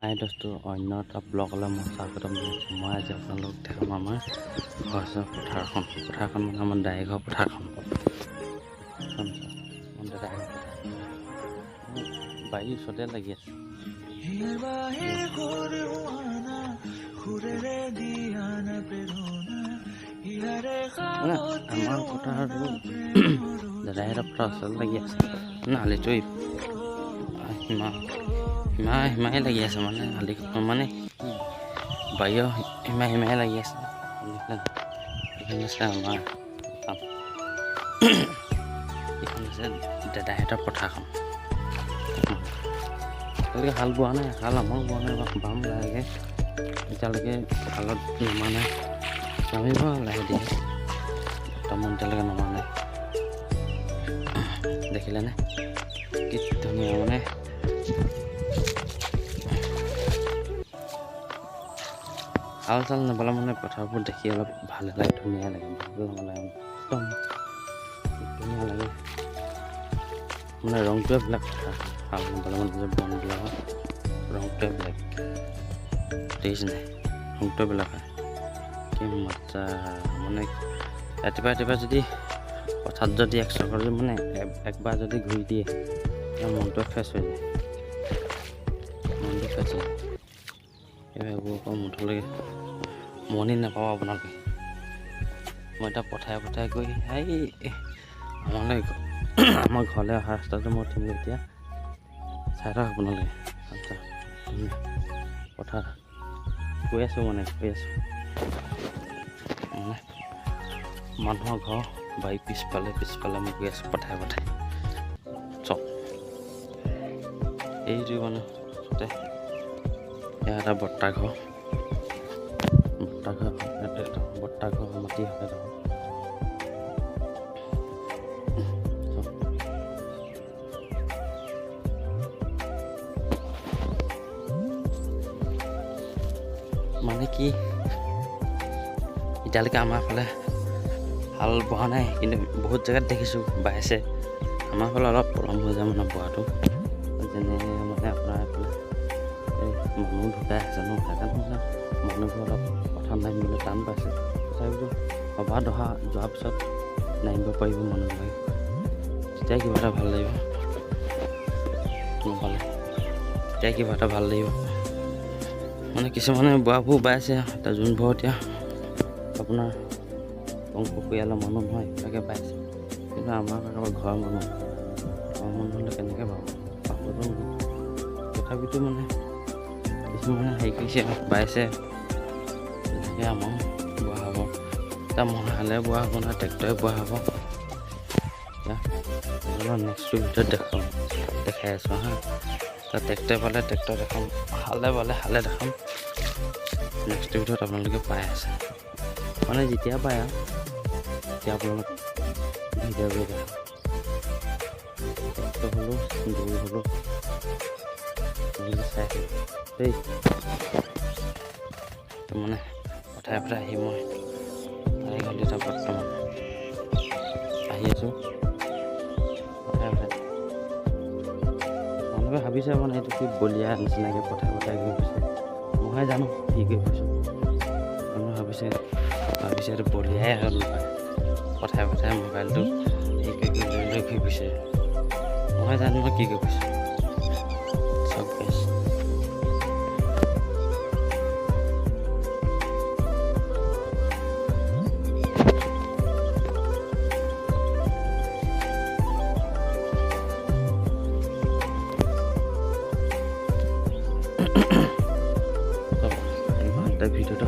হাই দোস্তো, অন্য এটা ব্লগলৈ মই স্বাগতম জনাইছোঁ। মই আজি আপোনালোকক দেখাম আমাৰ ঘৰ পথাৰখন মানে আমাৰ দাই ঘৰ পথাৰখন বাৰীৰ ওচৰতে লাগি আছে। মানে আমাৰ পথাৰটো দাদাই এটা পথাৰ ওচৰত লাগি আছে। মানে আলিটো সিমাহে লাগি আছে, মানে আলি মানে বাৰীও সিমাহে লাগি আছে। এইখন আছে আমাৰ এইখন আছে দাদাহঁতৰ পথাৰখন। এতিয়ালৈকে হাল বোৱা নাই, হাল আমাৰো বোৱা নাই, বাম লাহেকৈ এতিয়ালৈকে হালত নমা নাই, নামিব লাহে দিয়ে। বৰ্তমান এতিয়ালৈকে নমা নাই। দেখিলেনে কি ধুনীয়া, মানে হাল চাল নাপালে মানে পথাৰবোৰ দেখি অলপ ভাল লাগে, ধুনীয়া লাগে, ভাল নালাগে একদম ধুনীয়া লাগে। মানে ৰংটোৱে বেলেগ কথা, হাল নাপালে মানে যে বনবিলাকৰ ৰংটোৱে বেলেগ, দেখিছে নাই, ৰংটোৱে বেলেগ হয়। কি মজা, মানে ৰাতিপুৱা যদি পথাৰত যদি এক চকৰ মানে একবাৰ যদি ঘূৰি দিয়ে মনটোৱে ফ্ৰেছ হৈ যায়, মনটো ফ্ৰেছ হৈ যায়। এইবোৰ আকৌ মুঠলৈকে মনি নাপাব আপোনালোকে। মই এতিয়া পথাৰে গৈ আমাৰ ঘৰলৈ অহা ৰাস্তাটো মই উঠিম এতিয়া, চাই থাকক আপোনালোকে। পথাৰ গৈ আছোঁ মানে মানুহৰ ঘৰ বাৰী পিছফালে মই গৈ আছোঁ পথাৰে চব এইটো মানে এয়া এটা বৰ্তা ঘৰ মাটি হয়। মানে কি এতিয়ালৈকে আমাৰ ফালে হাল বোৱা নাই, কিন্তু বহুত জেগাত দেখিছোঁ বাইছে। আমাৰ ফালে অলপ পলম হৈ যায় মানে বোৱাটো, যেনে মানে আপোনাৰ এইফালে মানুহ ঢুকাই আছে ন, সেইকাৰণে মানে মানুহবোৰ অলপ পথাৰত নামিবলৈ টান পাইছে। তথাপিতো সভা দহা যোৱাৰ পিছত নামিব পাৰিব মানুহবিলাকে, তেতিয়া কিবা এটা ভাল লাগিব। নাপালে তেতিয়া কিবা এটা ভাল লাগিব। মানে কিছুমানে বোৱাবোৰ বাইছে, এতিয়া যোনবোৰ এতিয়া আপোনাৰ বংশ পৰিয়ালৰ মানুহ নহয় সেইবিলাকে পাইছে, কিন্তু আমাৰ ঘৰৰ মানুহ হ'লে কেনেকৈ পাবতো নহয়। তথাপিতো মানে কিছুমানে হেৰি কৰিছে, বাইছে, তেনেকৈ আমাৰো বোৱা হ'ব। এতিয়া হালে বোৱা হ'ব নহয়, ট্ৰেক্টৰে বোৱা হ'ব। এতিয়া নেক্সটটোৰ ভিতৰত দেখাই আছোঁ হা। ট্ৰেক্টৰে পালে ট্ৰেক্টৰ দেখাম, হালে বালে হালে দেখাম। নেক্সটটোৰ ভিতৰত আপোনালোকে পাই আছে, মানে যেতিয়া পায় আৰু তেতিয়া আপোনালোক ভিডিঅ' কৰি দেখাম। ট্ৰেক্টৰ হ'লেও গৰু হ'লেও আপোনালোকে চাই থাকিব দেই। মানে পথাৰে আহি মই আহি গ'লোঁ, এতিয়া বৰ্তমান আহি আছোঁ পথাৰে। মানুহে ভাবিছে মানে এইটো কি বলিয়া নিচিনাকৈ পথাৰে গৈ গৈছে, মইহে জানো কি কৰি ফুৰিছোঁ। মানুহে ভাবিছে এইটো বলিয়াই হ'ল, পথাৰে মোবাইলটো হেৰি কৰি লৈ ঘূৰি ফুৰিছে। মইহে জানো মই কি কৰি ফুৰিছোঁ। চব বেষ্ট। ভিডিঅ'টো